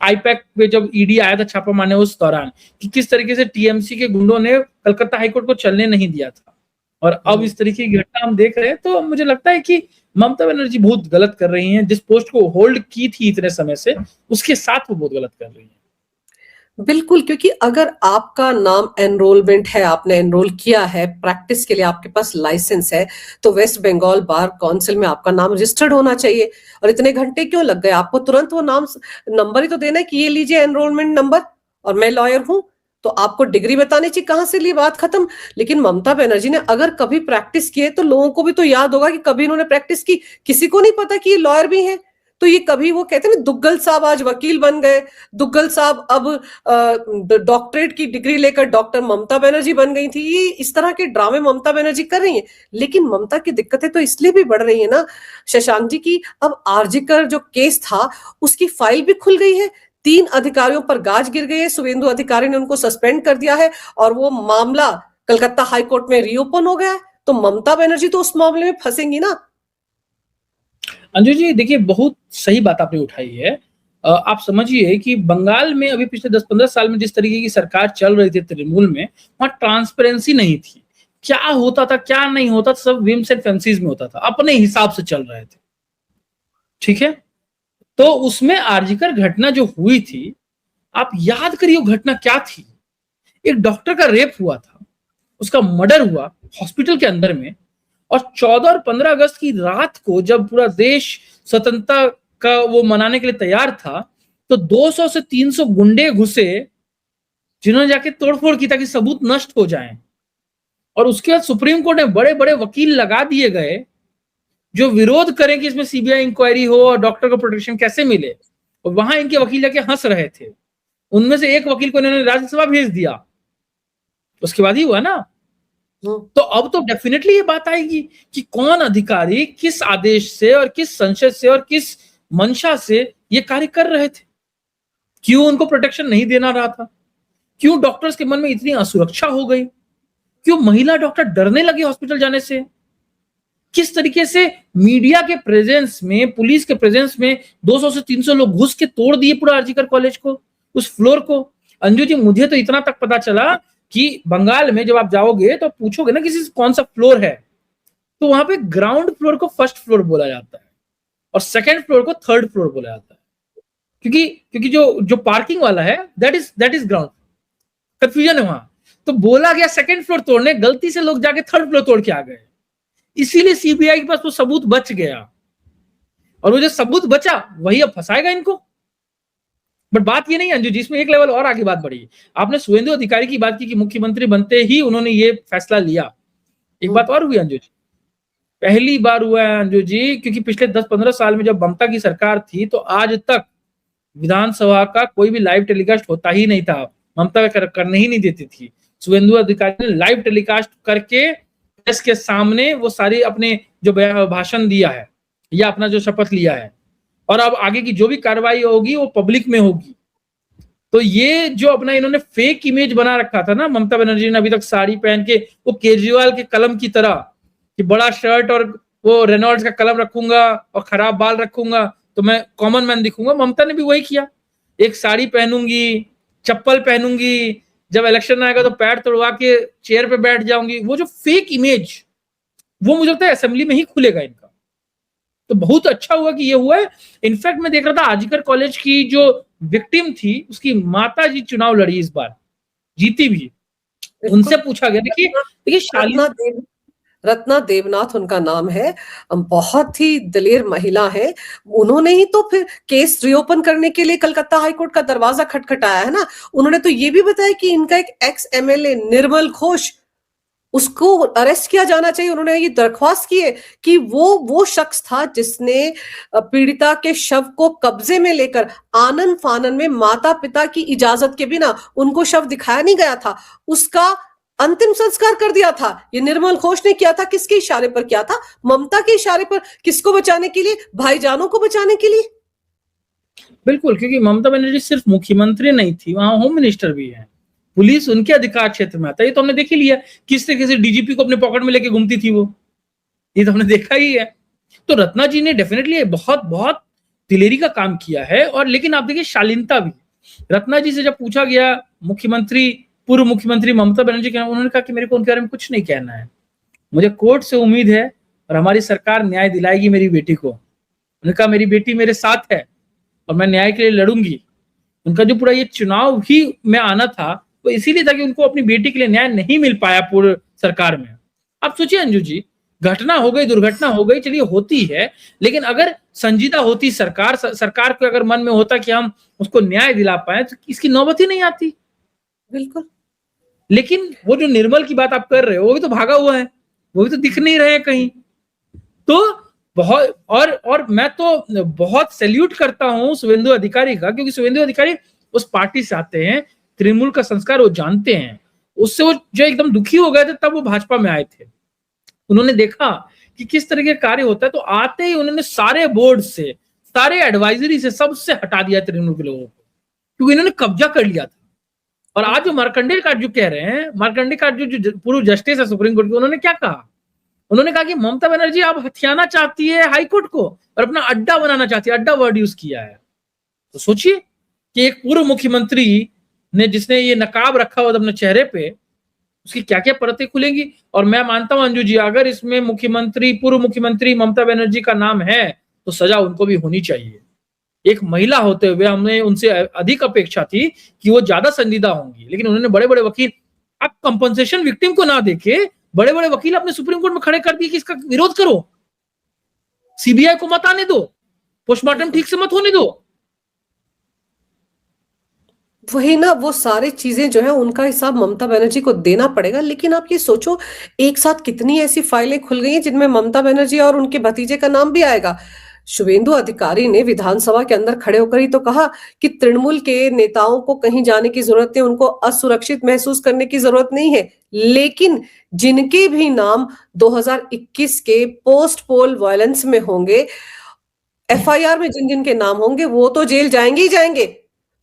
B: आईपैक पे जब ईडी आया था छापा मारने, उस दौरान कि किस तरीके से टीएमसी के गुंडों ने कलकत्ता हाईकोर्ट को चलने नहीं दिया था, और अब इस तरीके की घटना हम देख रहे हैं। तो मुझे लगता है कि ममता बनर्जी बहुत गलत कर रही हैं, जिस पोस्ट को होल्ड की थी इतने समय से, उसके साथ वो बहुत गलत कर रही हैं।
A: बिल्कुल, क्योंकि अगर आपका नाम एनरोलमेंट है, आपने एनरोल किया है प्रैक्टिस के लिए, आपके पास लाइसेंस है, तो वेस्ट बंगाल बार काउंसिल में आपका नाम रजिस्टर्ड होना चाहिए। और इतने घंटे क्यों लग गए आपको? तुरंत वो नाम नंबर ही तो देना है कि ये लीजिए एनरोलमेंट नंबर, और मैं लॉयर हूं, तो आपको डिग्री बतानी चाहिए, कहां से ली, बात खत्म। लेकिन ममता बनर्जी ने अगर कभी प्रैक्टिस की है तो लोगों को भी तो याद होगा कि कभी इन्होंने प्रैक्टिस की। किसी को नहीं पता कि ये लॉयर भी हैं। तो ये कभी, वो कहते हैं ना, दुग्गल साहब आज वकील बन गए, दुग्गल साहब अब डॉक्टरेट की डिग्री लेकर डॉक्टर ममता बनर्जी बन गई थी। ये इस तरह के ड्रामे ममता बनर्जी कर रही है। लेकिन ममता की दिक्कतें तो इसलिए भी बढ़ रही है ना शशांक जी, की अब आरजीकर जो केस था उसकी फाइल भी खुल गई है। 3 अधिकारियों पर गाज गिर गई है, शुभेंदु अधिकारी ने उनको सस्पेंड कर दिया है और वो मामला कलकत्ता हाईकोर्ट में रीओपन हो गया है। तो ममता बनर्जी तो उस मामले में फंसेंगी ना।
B: अंजू जी, देखिए, बहुत सही बात आपने उठाई है। आप समझिए कि बंगाल में अभी पिछले 10-15 साल में जिस तरीके की सरकार चल रही थी तृणमूल में, वहां ट्रांसपेरेंसी नहीं थी। क्या होता था क्या नहीं होता था, सब विम्स एंड फैंसीज में होता था, अपने हिसाब से चल रहे थे। ठीक है, तो उसमें आरजीकर घटना जो हुई थी, आप याद करिए वो घटना क्या थी। एक डॉक्टर का रेप हुआ था, उसका मर्डर हुआ हॉस्पिटल के अंदर में, और 14 और 15 अगस्त की रात को जब पूरा देश स्वतंत्रता का वो मनाने के लिए तैयार था, तो 200 से 300 गुंडे घुसे, जिन्होंने जाके तोड़फोड़ की ताकि सबूत नष्ट हो जाएं। और उसके बाद सुप्रीम कोर्ट में बड़े बड़े वकील लगा दिए गए जो विरोध करें कि इसमें सीबीआई इंक्वायरी हो और डॉक्टर को प्रोटेक्शन कैसे मिले। और वहां इनके वकील जाके हंस रहे थे। उनमें से एक वकील को इन्होंने राज्यसभा भेज दिया, उसके बाद ही हुआ ना। तो अब तो डेफिनेटली ये बात आएगी कि कौन अधिकारी किस आदेश से और किस संसद से और किस मंशा से ये कार्य कर रहे थे, क्यों उनको प्रोटेक्शन नहीं देना रहा था, क्यों डॉक्टर्स के मन में इतनी असुरक्षा हो गई, क्यों महिला डॉक्टर डरने लगे हॉस्पिटल जाने से, किस तरीके से मीडिया के प्रेजेंस में, पुलिस के प्रेजेंस में 200 से 300 लोग घुस के तोड़ दिए पूरा आरजीकर कॉलेज को, उस फ्लोर को। अंजू जी, मुझे तो इतना तक पता चला कि बंगाल में जब आप जाओगे तो पूछोगे ना किसी से कौन सा फ्लोर है, तो वहां पे ग्राउंड फ्लोर को फर्स्ट फ्लोर बोला जाता है और सेकंड फ्लोर को थर्ड फ्लोर बोला जाता है, क्योंकि जो पार्किंग वाला है दैट इज ग्राउंड। कंफ्यूजन है वहां, तो बोला गया सेकंड फ्लोर तोड़ने, गलती से लोग जाके थर्ड फ्लोर तोड़ के आ गए, इसीलिए सीबीआई के पास वो सबूत बच गया, और वो जो सबूत बचा वही अब फंसाएगा इनको। बट बात ये नहीं अंजू जी, इसमें एक लेवल और आगे बात बढ़ी। आपने शुभेंदु अधिकारी की बात की कि मुख्यमंत्री बनते ही उन्होंने ये फैसला लिया। एक बात और हुई अंजू जी, पहली बार हुआ है अंजू जी, क्योंकि पिछले 10-15 साल में जब ममता की सरकार थी तो आज तक विधानसभा का कोई भी लाइव टेलीकास्ट होता ही नहीं था, ममता करने ही नहीं देती थी। शुभेंदु अधिकारी ने लाइव टेलीकास्ट करके प्रेस के सामने वो सारी अपने जो भाषण दिया है या अपना जो शपथ लिया है, और अब आगे की जो भी कार्रवाई होगी वो पब्लिक में होगी। तो ये जो अपना इन्होंने फेक इमेज बना रखा था ना ममता बनर्जी ने, अभी तक साड़ी पहन के, वो केजरीवाल के कलम की तरह कि बड़ा शर्ट और वो रेनॉल्ड्स का कलम रखूंगा और खराब बाल रखूंगा तो मैं कॉमन मैन दिखूंगा। ममता ने भी वही किया, एक साड़ी पहनूंगी, चप्पल पहनूंगी, जब इलेक्शन आएगा तो पैर तोड़वा के चेयर पे बैठ जाऊंगी। वो जो फेक इमेज, वो मुझे लगता है असेंबली में ही खुलेगा इनका। तो बहुत अच्छा हुआ कि ये हुआ है। इनफैक्ट मैं देख रहा था आरजीकर कॉलेज की जो विक्टिम थी उसकी माता जी चुनाव लड़ी, इस बार जीती भी। उनसे पूछा गया, देखिए शालीन
A: रत्ना देवनाथ उनका नाम है, बहुत ही दिलेर महिला है। उन्होंने ही तो फिर केस रीओपन करने के लिए कलकत्ता हाईकोर्ट का दरवाजा खटखटाया है ना। उन्होंने तो ये भी बताया कि इनका एक एक्स एमएलए निर्मल घोष, उसको अरेस्ट किया जाना चाहिए। उन्होंने ये दरख्वास्त की है कि वो शख्स था जिसने पीड़िता के शव को कब्जे में लेकर आनन फानन में माता पिता की इजाजत के बिना, उनको शव दिखाया नहीं गया था, उसका अंतिम संस्कार कर दिया था। ये निर्मल घोष ने किया था। किसके इशारे पर किया था? ममता के इशारे पर। किसको बचाने के लिए? भाईजानों को बचाने के लिए।
B: बिल्कुल, क्योंकि ममता बनर्जी सिर्फ मुख्यमंत्री नहीं थी, वहां होम मिनिस्टर भी है, पुलिस उनके अधिकार क्षेत्र में आता है। ये तो हमने देख ही लिया किस तरीके से डीजीपी को अपने पॉकेट में लेके घूमती थी वो, ये तो हमने देखा ही है। तो रत्ना जी ने डेफिनेटली बहुत बहुत दिलेरी का काम किया है। और लेकिन आप देखिए शालीनता भी, रत्ना जी से जब पूछा गया मुख्यमंत्री, पूर्व मुख्यमंत्री ममता बनर्जी के, उन्होंने कहा कि मेरे को उनके बारे में कुछ नहीं कहना है, मुझे कोर्ट से उम्मीद है और हमारी सरकार न्याय दिलाएगी मेरी बेटी को। उन्होंने कहा मेरी बेटी मेरे साथ है और मैं न्याय के लिए लड़ूंगी। उनका जो पूरा ये चुनाव ही में आना था वो इसीलिए था कि उनको अपनी बेटी के लिए न्याय नहीं मिल पाया पूर्व सरकार में। आप सोचिए अंजू जी, घटना हो गई, दुर्घटना हो गई, चलिए होती है, लेकिन अगर संजीदा होती सरकार को अगर मन में होता कि हम उसको न्याय दिला पाए तो इसकी नौबत ही नहीं आती।
A: बिल्कुल।
B: लेकिन वो जो निर्मल की बात आप कर रहे हो वो भी तो भागा हुआ है, वो भी तो दिख नहीं रहे हैं कहीं। तो बहुत और मैं तो बहुत सैल्यूट करता हूं शुभेंदु अधिकारी का, क्योंकि शुभेंदु अधिकारी उस पार्टी से आते हैं, तृणमूल का संस्कार वो जानते हैं। उससे वो जो एकदम दुखी हो गए थे तब वो भाजपा में आए थे। उन्होंने देखा कि किस तरह के कार्य होता है, तो आते ही उन्होंने सारे बोर्ड से, सारे एडवाइजरी से, सबसे हटा दिया तृणमूल के लोगों को, क्योंकि इन्होंने कब्जा कर लिया था। और आज जो मार्कंडेय का जो कह रहे हैं, मार्कंडेय का जो पूर्व जस्टिस है सुप्रीम कोर्ट के, उन्होंने क्या कहा? उन्होंने कहा कि ममता बनर्जी अब हथियाना चाहती है हाईकोर्ट को और अपना अड्डा बनाना चाहती है। अड्डा वर्ड यूज किया है। तो सोचिए कि एक पूर्व मुख्यमंत्री ने, जिसने ये नकाब रखा हुआ अपने चेहरे पे, उसकी क्या क्या परतें खुलेंगी। और मैं मानता हूं अंजू जी, अगर इसमें मुख्यमंत्री, पूर्व मुख्यमंत्री ममता बनर्जी का नाम है तो सजा उनको भी होनी चाहिए। एक महिला होते हुए हमने उनसे अधिक अपेक्षा थी कि वो ज्यादा संजीदा होंगी, लेकिन उन्होंने बड़े बड़े वकील, आप कंपनसेशन विक्टिम को ना देके बड़े बड़े वकील अपने सुप्रीम कोर्ट में खड़े कर दिए कि इसका विरोध करो, सीबीआई को मत आने दो, पोस्टमार्टम ठीक से मत होने दो।
A: वही ना, वो सारी चीजें जो है उनका हिसाब ममता बनर्जी को देना पड़ेगा। लेकिन आप ये सोचो, एक साथ कितनी ऐसी फाइलें खुल गई हैं जिनमें ममता बनर्जी और उनके भतीजे का नाम भी आएगा। शुभेंदु अधिकारी ने विधानसभा के अंदर खड़े होकर ही तो कहा कि तृणमूल के नेताओं को कहीं जाने की जरूरत नहीं, उनको असुरक्षित महसूस करने की जरूरत नहीं है। लेकिन जिनके भी नाम 2021 के पोस्ट पोल वायलेंस में होंगे, एफआईआर में जिन जिन के नाम होंगे, वो तो जेल जाएंगे ही जाएंगे।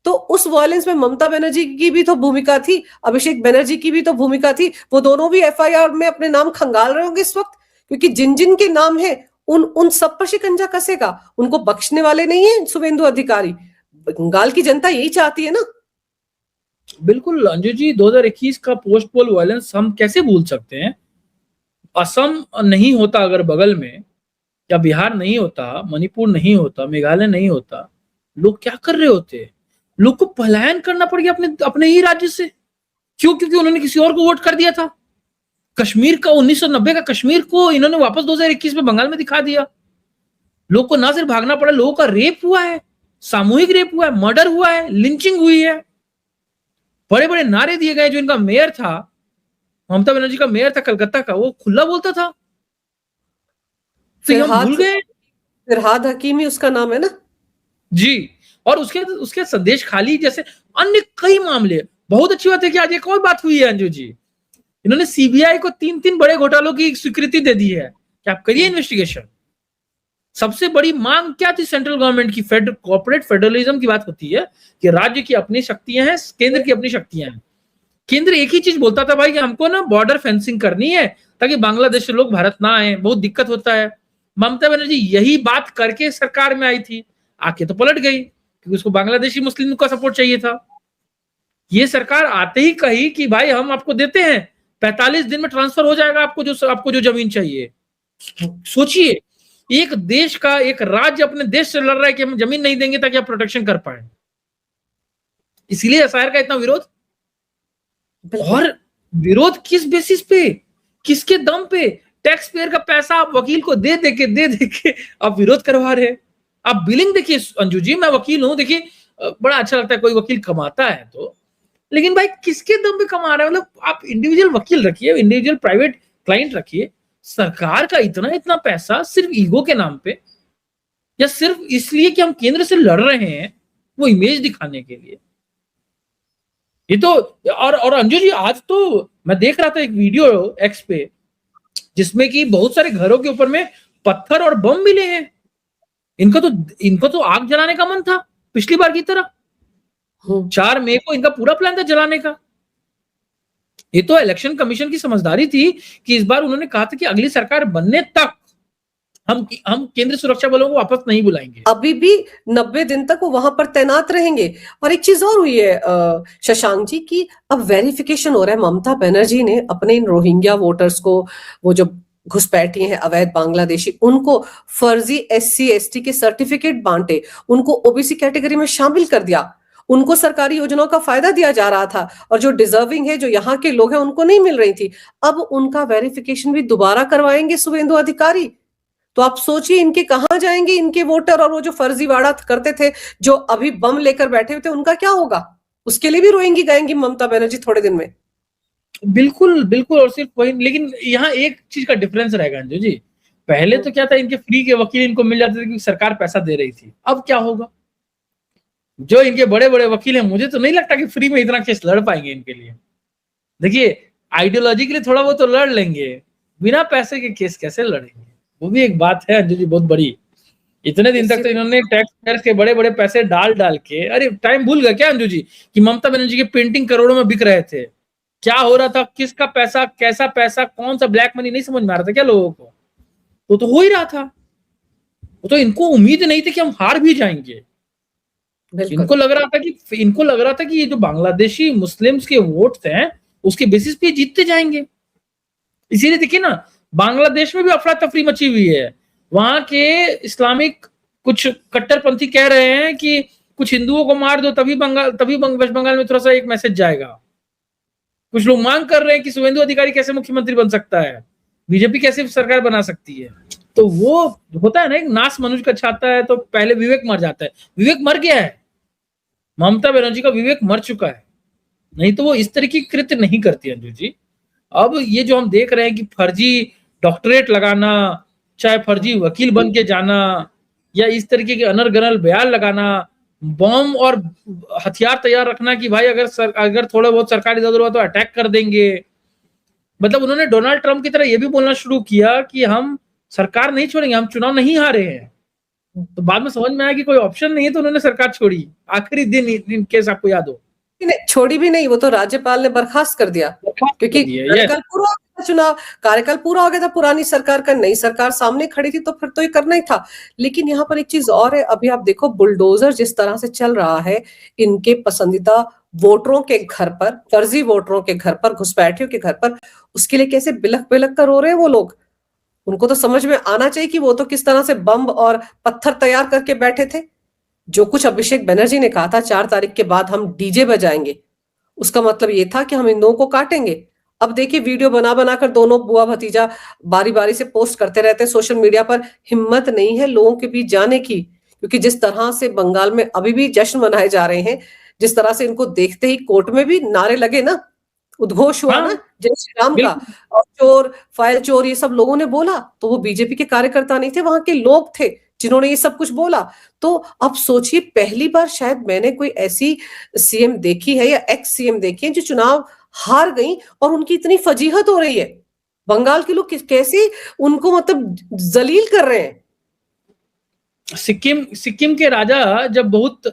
A: तो उस वायलेंस में ममता बनर्जी की भी तो भूमिका थी, अभिषेक बनर्जी की भी तो भूमिका थी। वो दोनों भी एफआईआर में अपने नाम खंगाल रहे होंगे इस वक्त, क्योंकि जिन जिन के नाम है उन सब पर शिकंजा कसेगा। उनको बख्शने वाले नहीं है शुभेंदु अधिकारी। बंगाल की जनता यही चाहती है ना।
B: बिल्कुल अंजू जी, 2021 का पोस्ट पोल वायलेंस हम कैसे भूल सकते हैं? असम नहीं होता अगर बगल में, या बिहार नहीं होता, मणिपुर नहीं होता, मेघालय नहीं होता, लोग क्या कर रहे होते? लोग को पलायन करना पड़ गया अपने अपने ही राज्य से। क्यों? क्योंकि उन्होंने किसी और को वोट कर दिया था। कश्मीर का 1990 का कश्मीर को इन्होंने वापस 2021 में बंगाल में दिखा दिया। लोग को ना सिर्फ भागना पड़ा, लोगों का रेप हुआ है, सामूहिक रेप हुआ है, मर्डर हुआ है, लिंचिंग हुई है। बड़े बड़े नारे दिए गए। जो इनका मेयर था, ममता बनर्जी का मेयर था कलकत्ता का, वो खुला बोलता था। तो हम भूल गए।
A: फिरहाद हकीमी उसका नाम है ना
B: जी। और उसके संदेश खाली जैसे अन्य कई मामले। बहुत अच्छी बात है कि आज एक और बात हुई है अंजू जी, इन्होंने सीबीआई को 3 बड़े घोटालों की स्वीकृति दे दी है कि आप करिए इन्वेस्टिगेशन। सबसे बड़ी मांग क्या थी सेंट्रल गवर्नमेंट की? कॉर्पोरेट फेडरलिज्म की बात होती है कि राज्य की अपनी शक्तियां हैं, केंद्र की अपनी शक्तियां हैं। केंद्र एक ही चीज बोलता था भाई कि हमको ना बॉर्डर फेंसिंग करनी है ताकि बांग्लादेश से लोग भारत ना आए, बहुत दिक्कत होता है। ममता बनर्जी यही बात करके सरकार में आई थी, आके तो पलट गई क्योंकि उसको बांग्लादेशी मुस्लिम का सपोर्ट चाहिए था। ये सरकार आते ही कही कि भाई हम आपको देते हैं, 45 दिन में ट्रांसफर हो जाएगा आपको जो जमीन चाहिए। सोचिए, एक देश का एक राज्य अपने देश से लड़ रहा है कि हम जमीन नहीं देंगे ताकि आप प्रोटेक्शन कर पाए। इसीलिए एसआईआर का इतना विरोध। और विरोध किस बेसिस पे, किसके दम पे? टैक्स पेयर का पैसा आप वकील को दे के आप विरोध करवा रहे हैं। आप बिलिंग देखिए अंजू जी, मैं वकील हूं, देखिए बड़ा अच्छा लगता है कोई वकील कमाता है तो, लेकिन भाई किसके दम पे कमा रहा है? मतलब आप इंडिविजुअल वकील रखिए, इंडिविजुअल प्राइवेट क्लाइंट रखिए। सरकार का इतना पैसा सिर्फ ईगो के नाम पे, या सिर्फ इसलिए कि हम केंद्र से लड़ रहे हैं, वो इमेज दिखाने के लिए। ये तो और अंजू जी, आज तो मैं देख रहा था एक वीडियो एक्स पे, जिसमें कि बहुत सारे घरों के ऊपर में पत्थर और बम मिले हैं। इनको तो आग जलाने का मन था पिछली बार की तरह। 4 मई को इनका पूरा प्लान था जलाने का। ये तो इलेक्शन कमीशन की समझदारी थी कि इस बार उन्होंने कहा था कि अगली सरकार बनने तक हम केंद्रीय सुरक्षा बलों को वापस नहीं बुलाएंगे।
A: अभी भी 90 दिन तक वो वहां पर तैनात रहेंगे। और एक चीज और हुई है शशांक जी, की अब वेरिफिकेशन हो रहा है। ममता बनर्जी ने अपने इन रोहिंग्या वोटर्स को, वो जो घुसपैठी हैं अवैध बांग्लादेशी, उनको फर्जी SC ST के सर्टिफिकेट बांटे, उनको ओबीसी कैटेगरी में शामिल कर दिया। उनको सरकारी योजनाओं का फायदा दिया जा रहा था और जो डिजर्विंग है, जो यहाँ के लोग हैं, उनको नहीं मिल रही थी। अब उनका वेरिफिकेशन भी दोबारा करवाएंगे शुभेंदु अधिकारी। तो आप सोचिए इनके कहां जाएंगे इनके वोटर, और वो जो फर्जीवाड़ा करते थे, जो अभी बम लेकर बैठे हुए थे, उनका क्या होगा? उसके लिए भी रोएंगी गाएंगी ममता बनर्जी थोड़े दिन में।
B: बिल्कुल बिल्कुल, और सिर्फ वही, लेकिन यहाँ एक चीज का डिफरेंस रहेगा अंजू जी। पहले तो क्या था, इनके फ्री के वकील इनको मिल जाते थे क्योंकि सरकार पैसा दे रही थी। अब क्या होगा? जो इनके बड़े बड़े वकील हैं, मुझे तो नहीं लगता कि फ्री में इतना केस लड़ पाएंगे इनके लिए। देखिए, आइडियोलॉजी के लिए थोड़ा बहुत तो लड़ लेंगे, बिना पैसे के केस कैसे लड़ेंगे? वो भी एक बात है अंजू जी, बहुत बड़ी। इतने दिन तक तो इन्होंने टैक्स पेयर्स के बड़े बड़े पैसे डाल डाल के, अरे टाइम भूल गए क्या अंजू जी कि ममता बनर्जी की पेंटिंग करोड़ों में बिक रहे थे? क्या हो रहा था, किसका पैसा, कैसा पैसा, कौन सा ब्लैक मनी, नहीं समझ में आ रहा था क्या लोगों को? तो हो ही रहा था। तो इनको उम्मीद नहीं थी कि हम हार भी जाएंगे। इनको लग रहा था कि ये जो बांग्लादेशी मुस्लिम्स के वोट्स हैं, उसके बेसिस पे जीतते जाएंगे। इसीलिए देखिए ना, बांग्लादेश में भी अफरा तफरी मची हुई है। वहां के इस्लामिक कुछ कट्टरपंथी कह रहे हैं कि कुछ हिंदुओं को मार दो, तभी वेस्ट बंगाल में थोड़ा सा एक मैसेज जाएगा। कुछ लोग मांग कर रहे हैं कि शुभेंदु अधिकारी कैसे मुख्यमंत्री बन सकता है, बीजेपी कैसे सरकार बना सकती है। तो वो होता है ना, एक नास मनुष्य का छाता है तो पहले विवेक मर जाता है। विवेक मर गया है, ममता बनर्जी का विवेक मर चुका है, नहीं तो वो इस तरह की कृत्य नहीं करती अंजू जी। अब ये जो हम देख रहे हैं कि फर्जी डॉक्टरेट लगाना, चाहे फर्जी वकील बन के जाना, या इस तरीके के अनर्गनल बयान लगाना, बम और हथियार तैयार रखना कि भाई अगर थोड़ा बहुत सरकारी दर्द हुआ तो अटैक कर देंगे। मतलब उन्होंने डोनाल्ड ट्रंप की तरह ये भी बोलना शुरू किया कि हम सरकार नहीं छोड़ेंगे, हम चुनाव नहीं हारे हैं। तो बाद में समझ में आया कि कोई ऑप्शन नहीं है, तो उन्होंने सरकार छोड़ी आखिरी दिन, इन केस आपको याद हो।
A: छोड़ी भी नहीं, वो तो राज्यपाल ने बर्खास्त कर दिया, क्योंकि कार्यकाल पूरा हो गया था पुरानी सरकार का, नई सरकार सामने खड़ी थी, तो फिर तो ये करना ही था। लेकिन यहाँ पर एक चीज और है, अभी आप देखो बुलडोजर जिस तरह से चल रहा है, इनके पसंदीदा वोटरों के घर पर, फर्जी वोटरों के घर पर, घुसपैठियों के घर पर, उसके लिए कैसे बिलख बिलख कर रो रहे हैं वो लोग। उनको तो समझ में आना चाहिए कि वो तो किस तरह से बम और पत्थर तैयार करके बैठे थे। जो कुछ अभिषेक बनर्जी ने कहा था 4 तारीख के बाद हम डीजे बजाएंगे, उसका मतलब ये था कि हम हिंदुओं को काटेंगे। अब देखिए वीडियो बना बना कर दोनों बुआ भतीजा बारी बारी से पोस्ट करते रहते हैं सोशल मीडिया पर। हिम्मत नहीं है लोगों के बीच जाने की, क्योंकि जिस तरह से बंगाल में अभी भी जश्न मनाए जा रहे हैं, जिस तरह से इनको देखते ही कोर्ट में भी नारे लगे ना, उद्घोष हुआ ना जय श्री राम का, और चोर फाइल चोर ये सब लोगों ने बोला, तो वो बीजेपी के कार्यकर्ता नहीं थे, वहां के लोग थे जिन्होंने ये सब कुछ बोला। तो अब सोचिए, पहली बार शायद मैंने कोई ऐसी सीएम देखी है या एक्स सीएम देखी है जो चुनाव हार गई और उनकी इतनी फजीहत हो रही है। बंगाल के लोग कैसे उनको मतलब जलील कर रहे हैं।
B: सिक्किम के राजा जब बहुत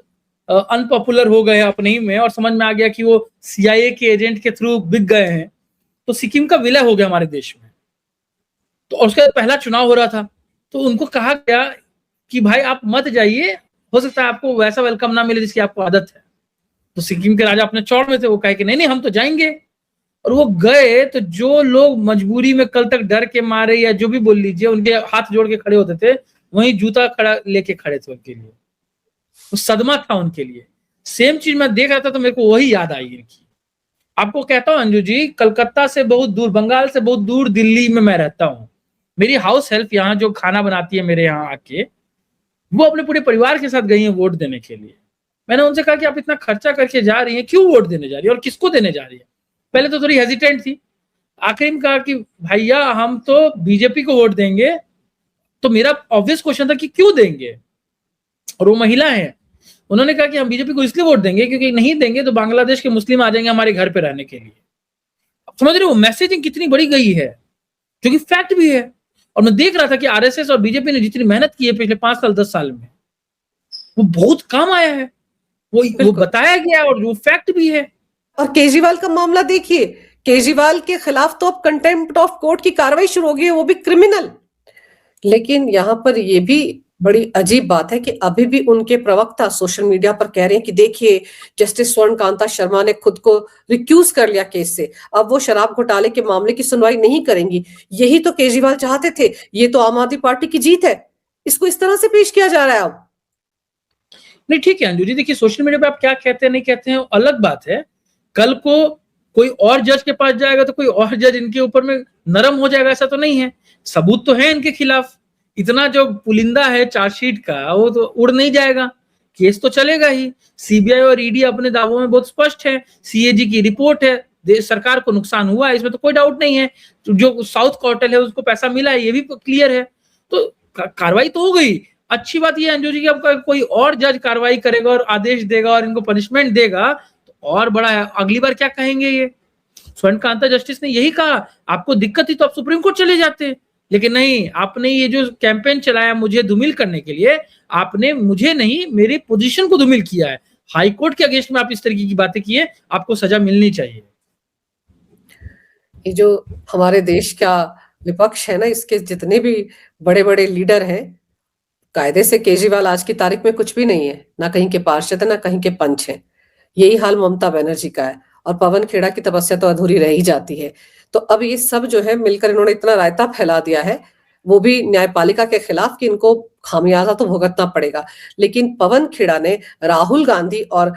B: अनपॉपुलर हो गए अपने ही में, और समझ में आ गया कि वो सीआईए के एजेंट के थ्रू बिक गए हैं, तो सिक्किम का विलय हो गया हमारे देश में। तो उसका पहला चुनाव हो रहा था, तो उनको कहा गया कि भाई आप मत जाइए, हो सकता है आपको वैसा वेलकम ना मिले जिसकी आपको आदत है। तो सिक्किम के राजा अपने चौड़ में थे, वो कहे कि नहीं हम तो जाएंगे। और वो गए, तो जो लोग मजबूरी में कल तक डर के मारे या जो भी बोल लीजिए, उनके हाथ जोड़ के खड़े होते थे, वहीं जूता खड़ा लेके खड़े थे उनके लिए। वो सदमा था उनके लिए। सेम चीज मैं देख रहा था तो मेरे को वही याद आई इनकी। आपको कहता हूँ अंजू जी, कलकत्ता से बहुत दूर, बंगाल से बहुत दूर दिल्ली में मैं रहता हूँ। मेरी हाउस हेल्प यहाँ जो खाना बनाती है मेरे यहाँ आके, वो अपने पूरे परिवार के साथ गई है वोट देने के लिए। मैंने उनसे कहा कि आप इतना खर्चा करके जा रही हैं, क्यों वोट देने जा रही है और किसको देने जा रही है? पहले तो थोड़ी हेजिटेंट थी, आखिर में कहा कि भैया हम तो बीजेपी को वोट देंगे। तो मेरा ऑब्वियस क्वेश्चन था कि क्यों देंगे, और वो महिला है, उन्होंने कहा कि हम बीजेपी को इसलिए वोट देंगे क्योंकि नहीं देंगे तो बांग्लादेश के मुस्लिम आ जाएंगे हमारे घर पे रहने के लिए। समझ रहे हो मैसेजिंग कितनी बड़ी गई है, जो कि फैक्ट भी है। और मैं देख रहा था कि आरएसएस और बीजेपी ने जितनी मेहनत की है पिछले 5 साल 10 साल में, वो बहुत काम आया है, वो बताया गया और वो फैक्ट भी है।
A: और केजरीवाल का मामला देखिए, केजरीवाल के खिलाफ तो अब कंटेम्प्ट ऑफ कोर्ट की कार्रवाई शुरू हो गई है, वो भी क्रिमिनल। लेकिन यहां पर ये भी बड़ी अजीब बात है कि अभी भी उनके प्रवक्ता सोशल मीडिया पर कह रहे हैं कि देखिए जस्टिस स्वर्ण कांता शर्मा ने खुद को रिक्यूज कर लिया केस से, अब वो शराब घोटाले के मामले की सुनवाई नहीं करेंगी। यही तो केजरीवाल चाहते थे, ये तो आम आदमी पार्टी की जीत है। इसको इस तरह से पेश किया जा रहा है अब।
B: नहीं ठीक है अंजू जी, देखिए सोशल मीडिया पे आप क्या कहते हैं नहीं कहते हैं अलग बात है। कल को कोई और जज के पास जाएगा तो कोई और जज इनके ऊपर में नरम हो जाएगा, ऐसा तो नहीं है। सबूत तो है इनके खिलाफ, इतना जो पुलिंदा है चार्जशीट का वो तो उड़ नहीं जाएगा, केस तो चलेगा ही। सीबीआई और ईडी अपने दावों में बहुत स्पष्ट है, सीएजी की रिपोर्ट है, देश सरकार को नुकसान हुआ है इसमें तो कोई डाउट नहीं है। जो साउथ कार्टेल है उसको पैसा मिला है ये भी क्लियर है, तो कार्रवाई तो हो गई। अच्छी बात ये अंजू जी की अब कोई और जज कार्रवाई करेगा और आदेश देगा और इनको पनिशमेंट देगा तो और बड़ा है। अगली बार क्या कहेंगे ये? स्वर्णकांता जस्टिस ने यही कहा, आपको दिक्कत थी तो आप सुप्रीम कोर्ट चले जाते, लेकिन नहीं, आपने ये जो कैंपेन चलाया मुझे धूमिल करने के लिए, आपने मुझे नहीं मेरी पोजीशन को धूमिल किया है। हाईकोर्ट के अगेंस्ट में आप इस तरीके की बातें किए, आपको सजा मिलनी चाहिए।
A: ये जो हमारे देश का विपक्ष है ना, इसके जितने भी बड़े बड़े लीडर हैं, कायदे से केजरीवाल आज की तारीख में कुछ भी नहीं है, ना कहीं के पार्षद है ना कहीं के पंच है। यही हाल ममता बनर्जी का है और पवन खेड़ा की तपस्या तो अधूरी रह ही जाती है। तो अब ये सब जो है मिलकर इन्होंने इतना रायता फैला दिया है, वो भी न्यायपालिका के खिलाफ, कि इनको खामियाजा तो भुगतना पड़ेगा। लेकिन पवन खेड़ा ने राहुल गांधी और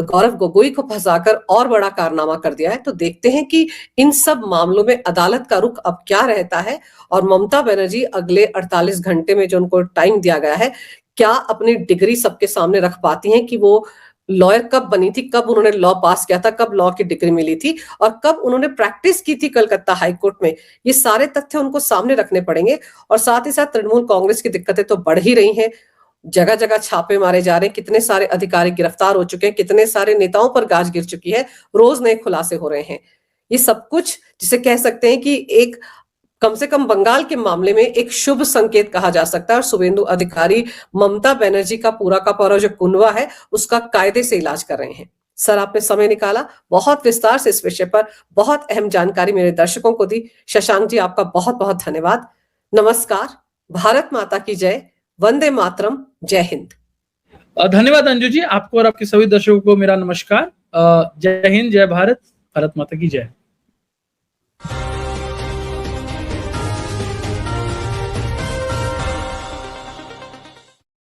A: गौरव गोगोई को फंसाकर और बड़ा कारनामा कर दिया है। तो देखते हैं कि इन सब मामलों में अदालत का रुख अब क्या रहता है और ममता बनर्जी अगले 48 घंटे में जो उनको टाइम दिया गया है, क्या अपनी डिग्री सबके सामने रख पाती हैं कि वो लॉयर कब बनी थी, कब उन्होंने लॉ पास किया था, कब लॉ की डिग्री मिली थी और कब उन्होंने प्रैक्टिस की थी कलकत्ता हाईकोर्ट में। ये सारे तथ्य उनको सामने रखने पड़ेंगे। और साथ ही साथ तृणमूल कांग्रेस की दिक्कतें तो बढ़ ही रही हैं, जगह जगह छापे मारे जा रहे हैं, कितने सारे अधिकारी गिरफ्तार हो चुके हैं, कितने सारे नेताओं पर गाज गिर चुकी है, रोज नए खुलासे हो रहे हैं। ये सब कुछ जिसे कह सकते हैं कि एक कम से कम बंगाल के मामले में एक शुभ संकेत कहा जा सकता है। और शुभेंदु अधिकारी ममता बनर्जी का पूरा जो कुनवा है उसका कायदे से इलाज कर रहे हैं। सर, आपने समय निकाला, बहुत विस्तार से इस विषय पर बहुत अहम जानकारी मेरे दर्शकों को दी। शशांक जी, आपका बहुत बहुत धन्यवाद। नमस्कार, भारत माता की जय, वंदे मातरम, जय हिंद।
B: धन्यवाद अंजू जी, आपको और आपके सभी दर्शकों को मेरा नमस्कार। जय हिंद, जय भारत, भारत माता की जय।